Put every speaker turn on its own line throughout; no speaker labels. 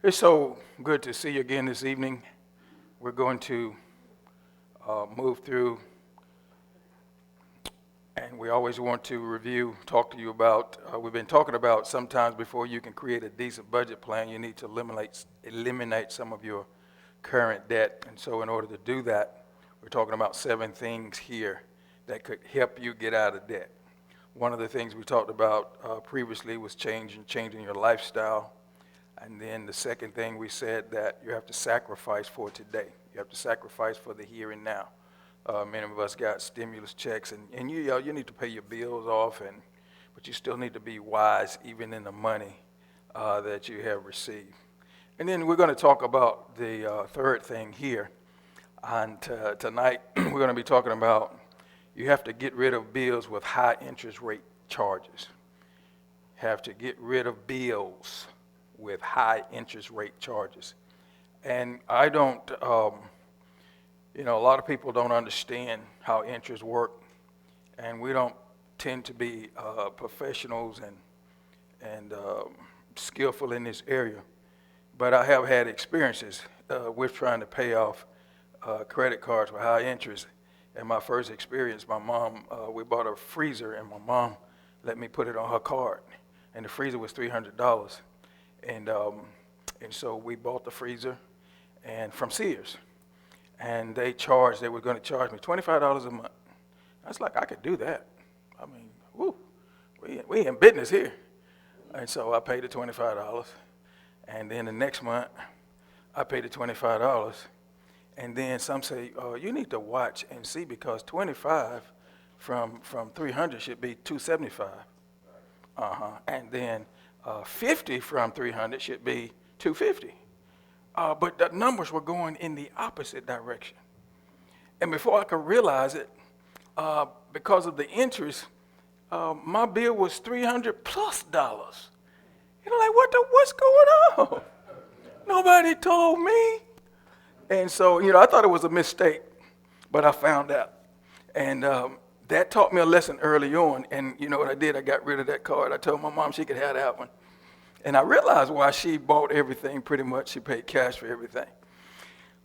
It's so good to see you again this evening. We're going to move through, and we always want to talk to you about, we've been talking about sometimes before you can create a decent budget plan, you need to eliminate some of your current debt. And so in order to do that, we're talking about 7 things here that could help you get out of debt. One of the things we talked about previously was changing your lifestyle. And then the second thing we said that you have to sacrifice for today. You have to sacrifice for the here and now. Many of us got stimulus checks, and you need to pay your bills off, but you still need to be wise even in the money that you have received. And then we're going to talk about the third thing here. And tonight we're going to be talking about you have to get rid of bills with high interest rate charges. Have to get rid of bills with high interest rate charges. And I don't, a lot of people don't understand how interest work, and we don't tend to be professionals and skillful in this area. But I have had experiences with trying to pay off credit cards with high interest. And my first experience, my mom, we bought a freezer, and my mom let me put it on her card. And the freezer was $300. And so we bought the freezer and from Sears. And they were going to charge me $25 a month. I was like, I could do that. I mean, we in business here. And so I paid the $25. And then the next month, I paid the $25. And then some say, you need to watch and see because 25 from 300 should be 275. And then 50 from 300 should be 250. But the numbers were going in the opposite direction. And before I could realize it, because of the interest, my bill was $300+ plus. Like, what's going on? Nobody told me. And so, I thought it was a mistake, but I found out. And that taught me a lesson early on. And you know what I did? I got rid of that card. I told my mom she could have that one. And I realized why she bought everything pretty much. She paid cash for everything.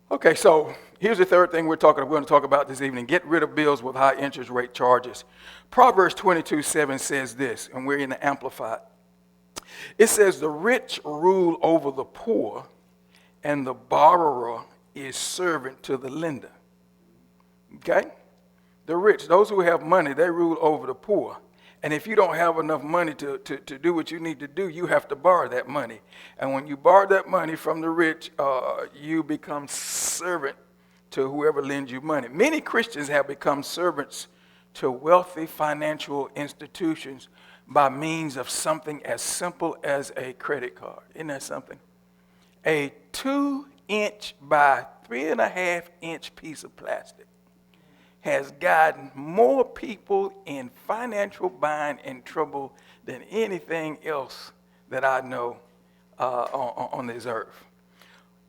Okay, so here's the third thing we're going to talk about this evening. Get rid of bills with high interest rate charges. Proverbs 22:7 says this, and we're in the Amplified. It says, the rich rule over the poor, and the borrower is servant to the lender. Okay? The rich, those who have money, they rule over the poor. And if you don't have enough money to do what you need to do, you have to borrow that money. And when you borrow that money from the rich, you become servant to whoever lends you money. Many Christians have become servants to wealthy financial institutions by means of something as simple as a credit card. Isn't that something? A 2-inch by 3.5-inch piece of plastic has gotten more people in financial bind and trouble than anything else that I know on this earth.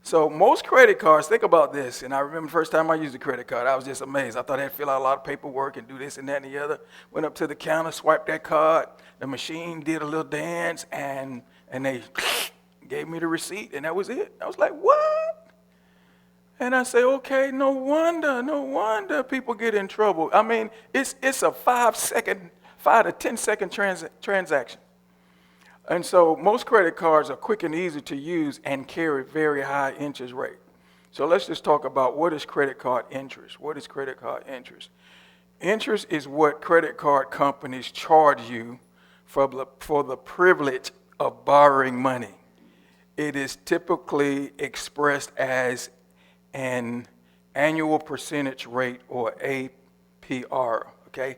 So most credit cards, think about this, and I remember the first time I used a credit card, I was just amazed. I thought I had to fill out a lot of paperwork and do this and that and the other. Went up to the counter, swiped that card, the machine did a little dance, and they gave me the receipt, and that was it. I was like, what? And I say, okay, no wonder people get in trouble. I mean, it's a 5 to 10 second transaction. And so most credit cards are quick and easy to use and carry very high interest rate. So let's just talk about what is credit card interest. What is credit card interest? Interest is what credit card companies charge you for the privilege of borrowing money. It is typically expressed as an annual percentage rate or APR, okay?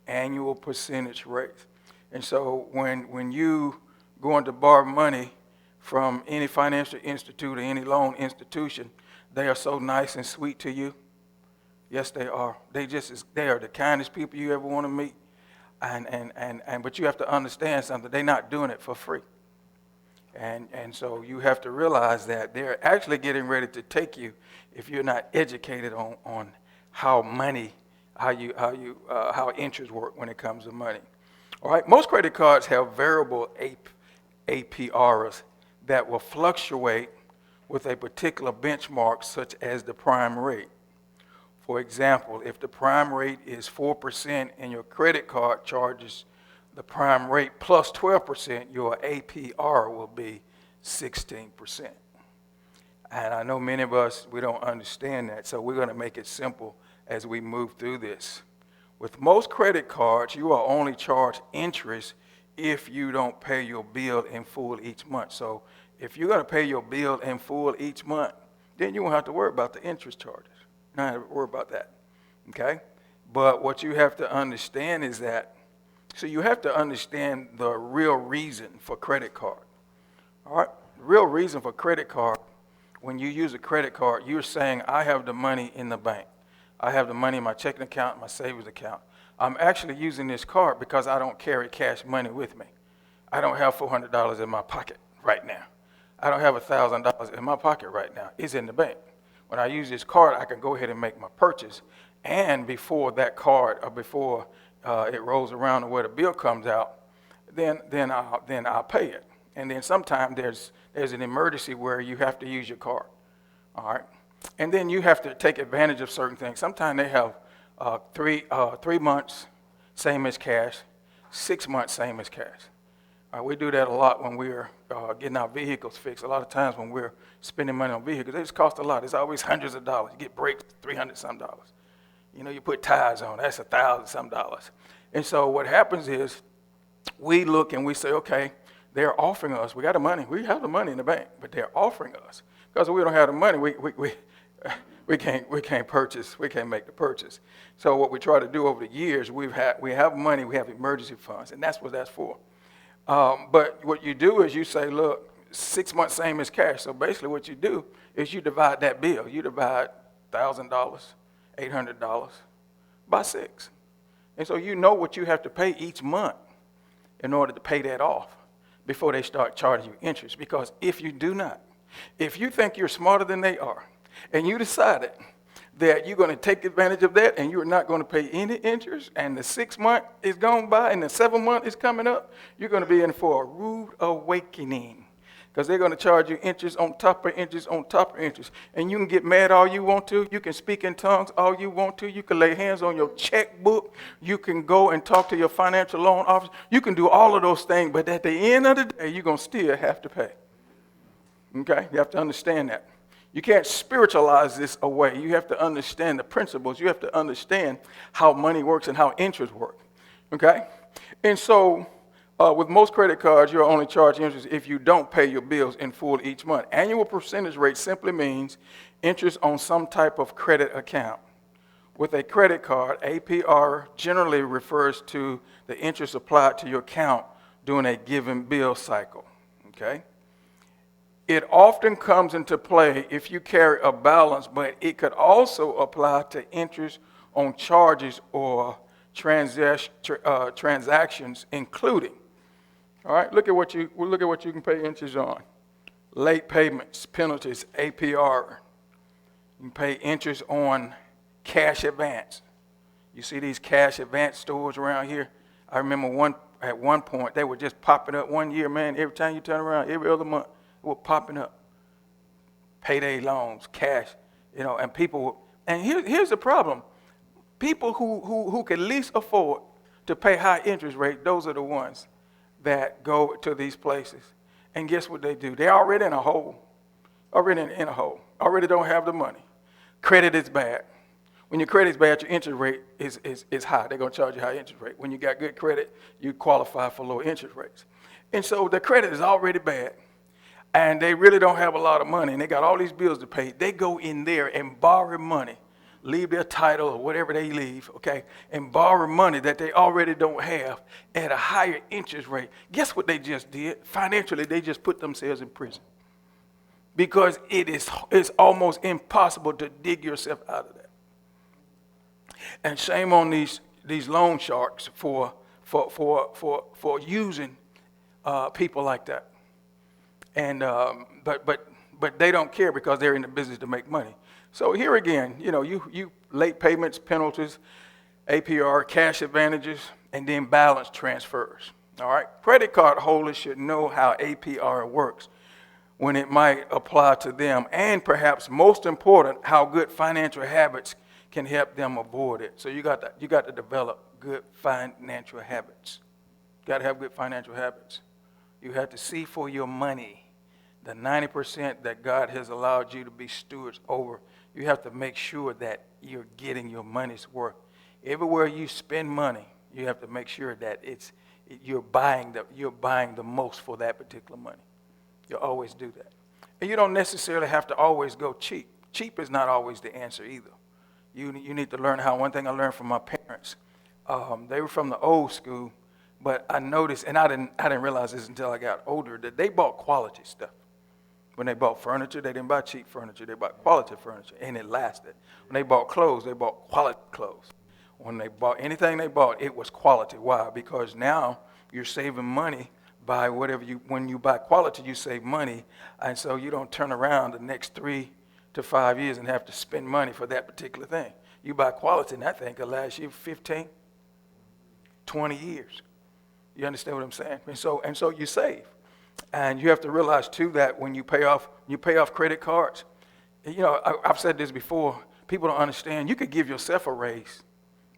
Annual percentage rate. And so when you going to borrow money from any financial institute or any loan institution, they are so nice and sweet to you. Yes, they are. They are the kindest people you ever want to meet. But you have to understand something. They're not doing it for free. And so you have to realize that they're actually getting ready to take you if you're not educated on how interest work when it comes to money. All right, most credit cards have variable APRs that will fluctuate with a particular benchmark, such as the prime rate. For example, if the prime rate is 4% and your credit card charges the prime rate plus 12%, your APR will be 16%. And I know many of us, we don't understand that, so we're going to make it simple as we move through this. With most credit cards, you are only charged interest if you don't pay your bill in full each month. So if you're going to pay your bill in full each month, then you won't have to worry about the interest charges. You don't have to worry about that, okay? But what you have to understand is that, so you have to understand the real reason for credit card, all right? The real reason for credit card, when you use a credit card, you're saying, I have the money in the bank. I have the money in my checking account, my savings account. I'm actually using this card because I don't carry cash money with me. I don't have $400 in my pocket right now. I don't have $1,000 in my pocket right now. It's in the bank. When I use this card, I can go ahead and make my purchase. And before that card, or before it rolls around to where the bill comes out, then I'll pay it. And then sometimes there's an emergency where you have to use your card. All right. And then you have to take advantage of certain things. Sometimes they have 3 months, same as cash, 6 months, same as cash. We do that a lot when we're getting our vehicles fixed. A lot of times when we're spending money on vehicles, they just cost a lot. It's always hundreds of dollars. You get brakes, $300-some. You know, you put tires on, that's $1,000-some. And so what happens is we look and we say, okay, they're offering us. We got the money. We have the money in the bank, but they're offering us. Because we don't have the money, we can't purchase. We can't make the purchase. So what we try to do over the years, we have money, we have emergency funds, and that's what that's for. But what you do is you say, look, 6 months same as cash. So basically what you do is you divide that bill. You divide $1,000, $800 by 6. And so you know what you have to pay each month in order to pay that off before they start charging you interest. Because if you do not, if you think you're smarter than they are, and you decided that you're going to take advantage of that and you're not going to pay any interest, and the 6 month is gone by and the 7 month is coming up, you're going to be in for a rude awakening, because they're going to charge you interest on top of interest on top of interest. And you can get mad all you want to. You can speak in tongues all you want to. You can lay hands on your checkbook. You can go and talk to your financial loan officer. You can do all of those things, but at the end of the day, you're going to still have to pay. Okay? You have to understand that. You can't spiritualize this away. You have to understand the principles. You have to understand how money works and how interest works. Okay? And so with most credit cards, you're only charged interest if you don't pay your bills in full each month. Annual percentage rate simply means interest on some type of credit account. With a credit card, APR generally refers to the interest applied to your account during a given bill cycle. Okay? It often comes into play if you carry a balance, but it could also apply to interest on charges or transactions, including. All right, look at what you can pay interest on: late payments, penalties, APR. You can pay interest on cash advance. You see these cash advance stores around here. I remember at one point they were just popping up one year, man. Every time you turn around, every other month. Were popping up. Payday loans, cash, and people. And here's the problem: people who can least afford to pay high interest rate, those are the ones that go to these places. And guess what they do? They're already in a hole. Already don't have the money. Credit is bad. When your credit's bad, your interest rate is high. They're gonna charge you high interest rate. When you got good credit, you qualify for low interest rates. And so the credit is already bad. And they really don't have a lot of money, and they got all these bills to pay. They go in there and borrow money, leave their title or whatever they leave, okay, and borrow money that they already don't have at a higher interest rate. Guess what they just did? Financially, they just put themselves in prison, because it's almost impossible to dig yourself out of that. And shame on these loan sharks for using people like that. And but they don't care, because they're in the business to make money. So here again, you late payments, penalties, APR, cash advantages, and then balance transfers. All right, credit card holders should know how APR works. when it might apply to them, and perhaps most important, how good financial habits can help them avoid it. So you got to develop good financial habits. You got to have good financial habits. You have to see for your money the 90% that God has allowed you to be stewards over. You have to make sure that you're getting your money's worth. Everywhere you spend money, you have to make sure that you're buying the most for that particular money. You always do that. And you don't necessarily have to always go cheap. Cheap is not always the answer either. You need to learn how. One thing I learned from my parents, they were from the old school, but I noticed, and I didn't realize this until I got older, that they bought quality stuff. When they bought furniture, they didn't buy cheap furniture. They bought quality furniture, and it lasted. When they bought clothes, they bought quality clothes. When they bought anything they bought, it was quality. Why? Because now you're saving money by when you buy quality, you save money, and so you don't turn around the next 3 to 5 years and have to spend money for that particular thing. You buy quality, and that thing could last you 15, 20 years. You understand what I'm saying? And so you save. And you have to realize, too, that when you pay off credit cards, I've said this before, people don't understand. You could give yourself a raise.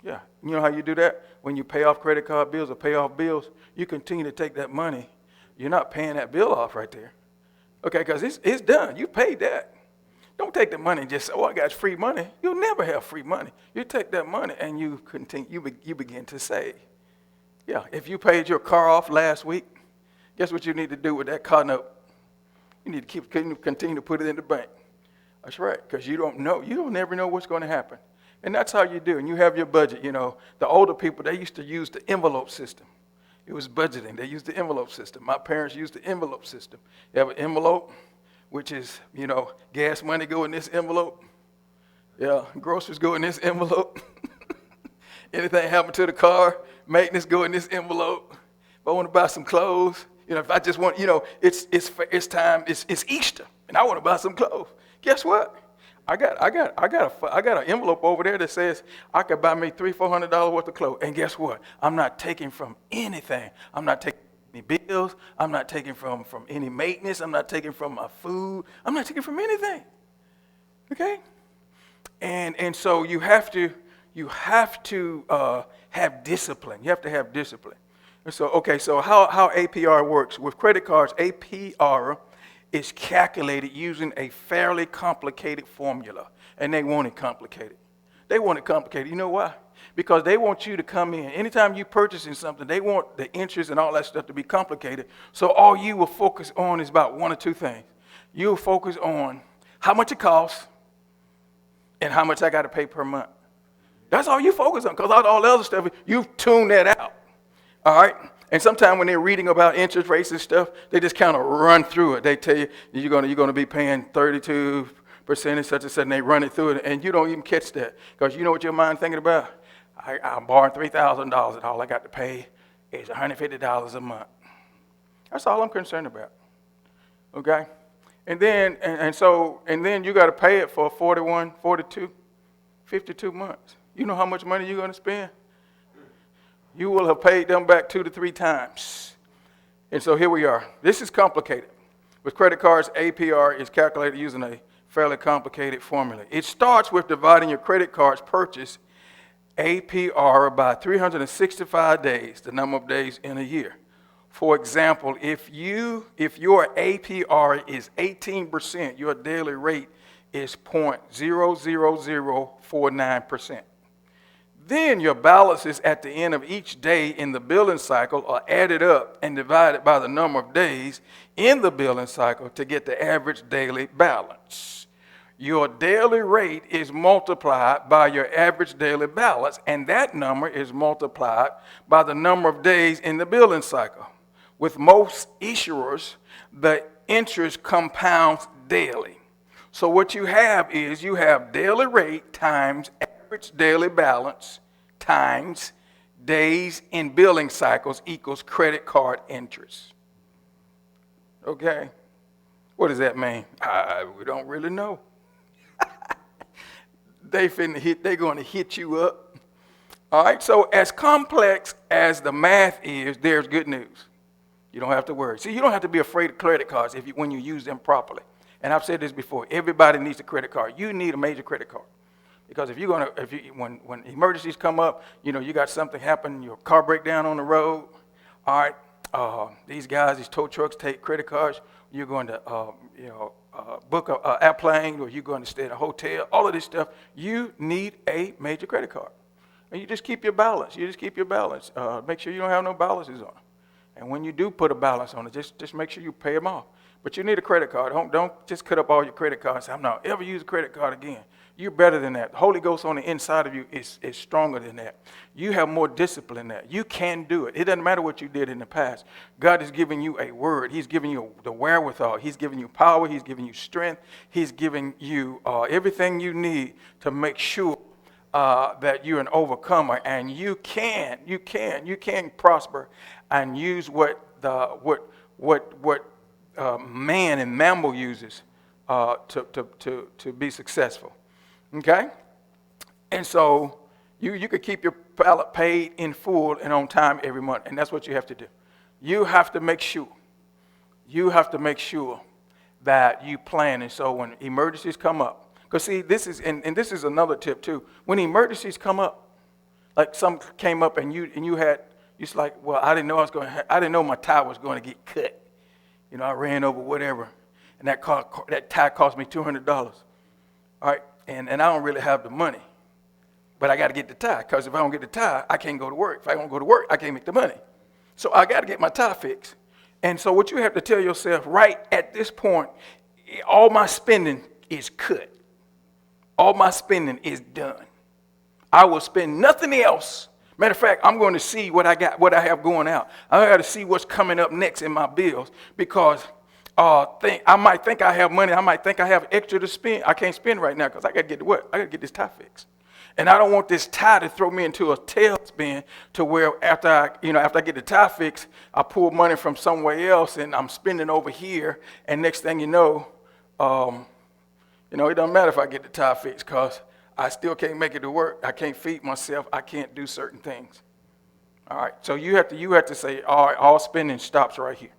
Yeah. You know how you do that? When you pay off credit card bills or pay off bills, you continue to take that money. You're not paying that bill off right there. Okay, because it's done. You paid that. Don't take the money and just say, I got free money. You'll never have free money. You take that money and you begin to save. Yeah, if you paid your car off last week, guess what you need to do with that car note? You need to continue to put it in the bank. That's right, because you don't never know what's going to happen. And that's how you do. And you have your budget. The older people, they used to use the envelope system. It was budgeting. They used the envelope system. My parents used the envelope system. You have an envelope, which is, gas money go in this envelope. Yeah, groceries go in this envelope. Anything happen to the car, maintenance go in this envelope. If I want to buy some clothes, if I just want, it's time, it's Easter, and I want to buy some clothes. Guess what? I got an envelope over there that says I could buy me $300-400 worth of clothes. And guess what? I'm not taking from anything. I'm not taking any bills. I'm not taking from any maintenance. I'm not taking from my food. I'm not taking from anything. Okay? And so you have to have discipline. You have to have discipline. And so how APR works with credit cards? APR is calculated using a fairly complicated formula, and they want it complicated. They want it complicated. You know why? Because they want you to come in. Anytime you're purchasing something, they want the interest and all that stuff to be complicated. So all you will focus on is about one or two things. You'll focus on how much it costs and how much I got to pay per month. That's all you focus on, because all the other stuff, you tune that out. All right? And sometimes when they're reading about interest rates and stuff, they just kind of run through it. They tell you you're going to be paying 32% and such and such, and they run it through it, and you don't even catch that, because you know what your mind thinking about? I'm borrowing $3,000, and all I got to pay is $150 a month. That's all I'm concerned about. Okay? And then you got to pay it for 41, 42, 52 months. You know how much money you're going to spend? You will have paid them back 2 to 3 times. And so here we are. This is complicated. With credit cards, APR is calculated using a fairly complicated formula. It starts with dividing your credit card's purchase APR by 365 days, the number of days in a year. For example, if your APR is 18%, your daily rate is 0.00049%. Then your balances at the end of each day in the billing cycle are added up and divided by the number of days in the billing cycle to get the average daily balance. Your daily rate is multiplied by your average daily balance, and that number is multiplied by the number of days in the billing cycle. With most issuers, the interest compounds daily. So what you have is you have daily rate times average daily balance times days in billing cycles equals credit card interest. Okay? What does that mean? We don't really know. They're going to hit you up. All right? So as complex as the math is, there's good news. You don't have to worry. See, you don't have to be afraid of credit cards when you use them properly. And I've said this before. Everybody needs a credit card. You need a major credit card. Because when emergencies come up, you got something happen, your car break down on the road. All right, these tow trucks take credit cards. You're going to, book an airplane, or you're going to stay in a hotel. All of this stuff, you need a major credit card. And you just keep your balance. Make sure you don't have no balances on it. And when you do put a balance on it, just make sure you pay them off. But you need a credit card. Don't just cut up all your credit cards and say, I'm not ever use a credit card again. You're better than that. The Holy Ghost on the inside of you is stronger than that. You have more discipline than that. You can do it. It doesn't matter what you did in the past. God is giving you a word. He's giving you the wherewithal. He's giving you power. He's giving you strength. He's giving you everything you need to make sure that you're an overcomer, and you can prosper and use what man and mammal uses to be successful. Okay? And so you could keep your ballot paid in full and on time every month, and that's what you have to do. You have to make sure that you plan. And so when emergencies come up, because see, this is another tip too. When emergencies come up, like some came up and it's like, well, I didn't know my tire was going to get cut. I ran over whatever, and that tire cost me $200. All right, and I don't really have the money, but I got to get the tire, because if I don't get the tire, I can't go to work. If I don't go to work, I can't make the money. So I got to get my tire fixed. And so what you have to tell yourself right at this point, all my spending is cut. All my spending is done. I will spend nothing else. Matter of fact, I'm going to see what I have going out. I got to see what's coming up next in my bills, because I might think I have money. I might think I have extra to spend. I can't spend right now because I got to get to work. I got to get this tie fixed. And I don't want this tie to throw me into a tailspin to where after I get the tie fixed, I pull money from somewhere else and I'm spending over here. And next thing you know, it doesn't matter if I get the tie fixed, because I still can't make it to work. I can't feed myself. I can't do certain things. All right. So you have to say, all right, all spending stops right here.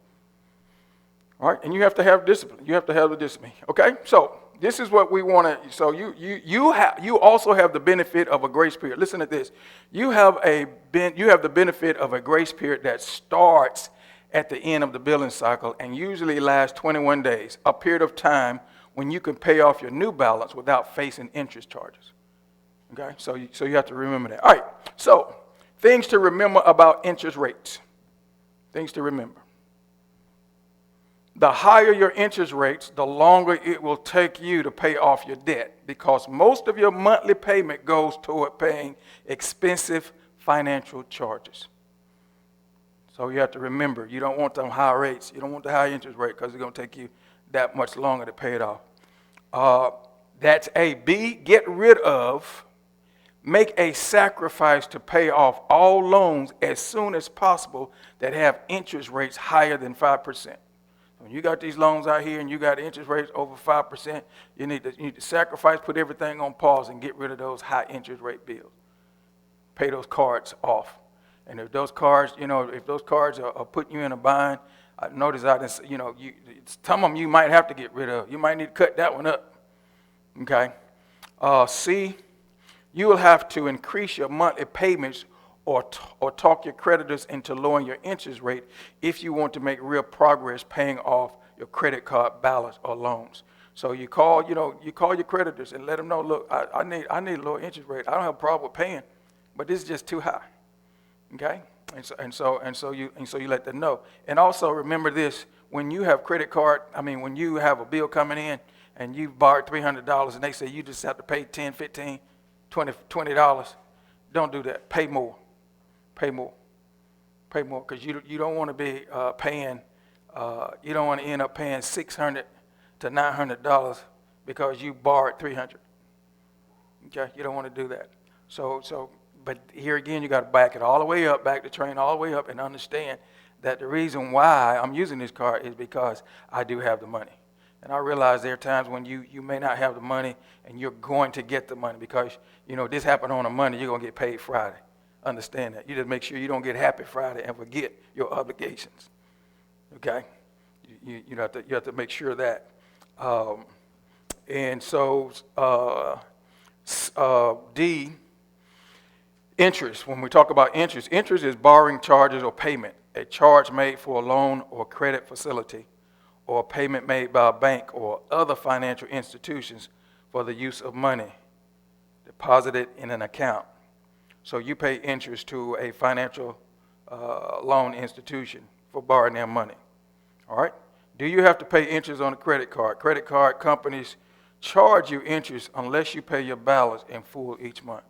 All right. And you have to have discipline. You have to have the discipline. Okay. So this is what we want to. So you also have the benefit of a grace period. Listen to this. You have the benefit of a grace period that starts at the end of the billing cycle and usually lasts 21 days, a period of time when you can pay off your new balance without facing interest charges. Okay, so you have to remember that. All right, so things to remember about interest rates. Things to remember. The higher your interest rates, the longer it will take you to pay off your debt, because most of your monthly payment goes toward paying expensive financial charges. So you have to remember, you don't want them high rates. You don't want the high interest rate, because it's going to take you that much longer to pay it off. That's A. B, get rid of, make a sacrifice to pay off all loans as soon as possible that have interest rates higher than 5%. When you got these loans out here and you got interest rates over 5%, you need to sacrifice, put everything on pause, and get rid of those high interest rate bills. Pay those cards off. And if those cards, are putting you in a bind, I notice some of them you might have to get rid of. You might need to cut that one up. Okay. C, you will have to increase your monthly payments or talk your creditors into lowering your interest rate if you want to make real progress paying off your credit card balance or loans. So you call your creditors and let them know, look, I need a lower interest rate. I don't have a problem with paying, but this is just too high. Okay? And so you let them know. And also remember this, when you have when you have a bill coming in and you borrowed $300 and they say you just have to pay $10, $15, $20, don't do that. Pay more. Because you don't want to be paying, you don't want to end up paying $600 to $900 because you borrowed $300. Okay? You don't want to do that. But here again, you got to back the train all the way up and understand that the reason why I'm using this card is because I do have the money. And I realize there are times when you may not have the money and you're going to get the money because, this happened on a Monday, you're going to get paid Friday. Understand that. You just make sure you don't get happy Friday and forget your obligations. Okay, you have to make sure of that. And so D, interest. When we talk about interest, interest is borrowing charges or payment, a charge made for a loan or credit facility, or a payment made by a bank or other financial institutions for the use of money deposited in an account. So you pay interest to a financial loan institution for borrowing their money. All right? Do you have to pay interest on a credit card? Credit card companies charge you interest unless you pay your balance in full each month.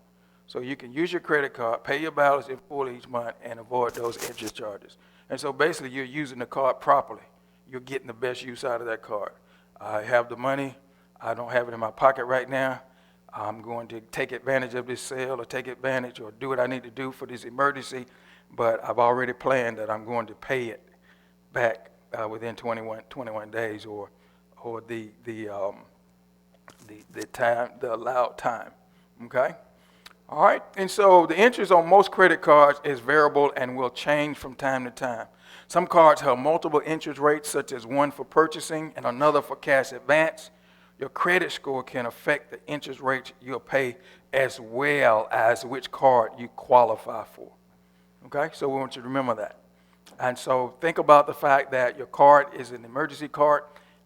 So you can use your credit card, pay your balance in full each month, and avoid those interest charges. And so basically you're using the card properly. You're getting the best use out of that card. I have the money. I don't have it in my pocket right now. I'm going to take advantage of this sale or take advantage or do what I need to do for this emergency, but I've already planned that I'm going to pay it back within 21 days or the time, the allowed time. Okay? All right, and so the interest on most credit cards is variable and will change from time to time. Some cards have multiple interest rates, such as one for purchasing and another for cash advance. Your credit score can affect the interest rates you'll pay as well as which card you qualify for. Okay, so we want you to remember that. And so think about the fact that your card is an emergency card,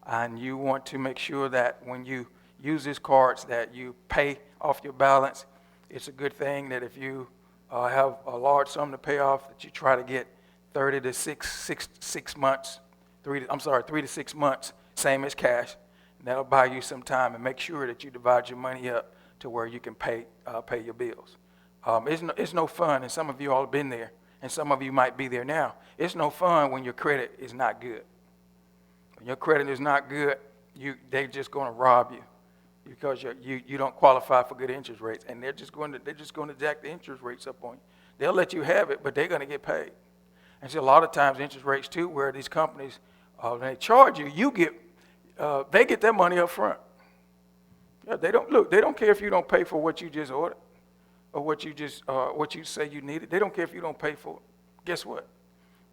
and you want to make sure that when you use these cards that you pay off your balance. It's a good thing that if you have a large sum to pay off, that you try to get 3 to 6 months, 3 to 6 months, same as cash. And that'll buy you some time, and make sure that you divide your money up to where you can pay your bills. It's no fun, and some of you all have been there, and some of you might be there now. It's no fun when your credit is not good. When your credit is not good, they're just going to rob you because you don't qualify for good interest rates, and they're just going to jack the interest rates up on you. They'll let you have it, but they're going to get paid. And so a lot of times interest rates too, where these companies when they charge you, they get their money up front. Yeah, they don't care if you don't pay for what you just ordered or what you say you needed. They don't care if you don't pay for it. Guess what?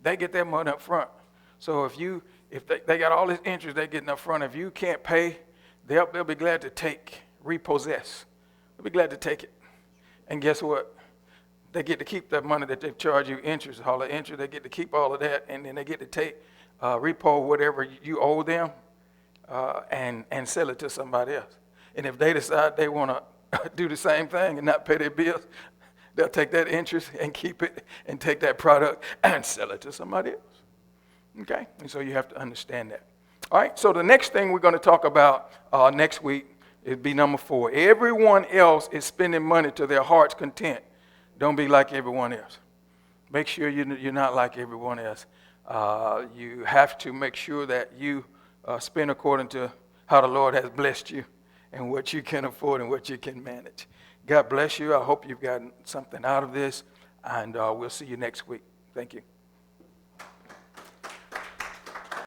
They get their money up front. So if they got all this interest they're getting up front, if you can't pay, they'll be glad to repossess. They'll be glad to take it. And guess what? They get to keep that money that they've charged you interest, all the interest. They get to keep all of that, and then they get to take repo whatever you owe them and sell it to somebody else. And if they decide they want to do the same thing and not pay their bills, they'll take that interest and keep it and take that product and sell it to somebody else. Okay? And so you have to understand that. All right, so the next thing we're going to talk about next week is be number 4. Everyone else is spending money to their heart's content. Don't be like everyone else. Make sure you're not like everyone else. You have to make sure that you spend according to how the Lord has blessed you and what you can afford and what you can manage. God bless you. I hope you've gotten something out of this, and we'll see you next week. Thank you.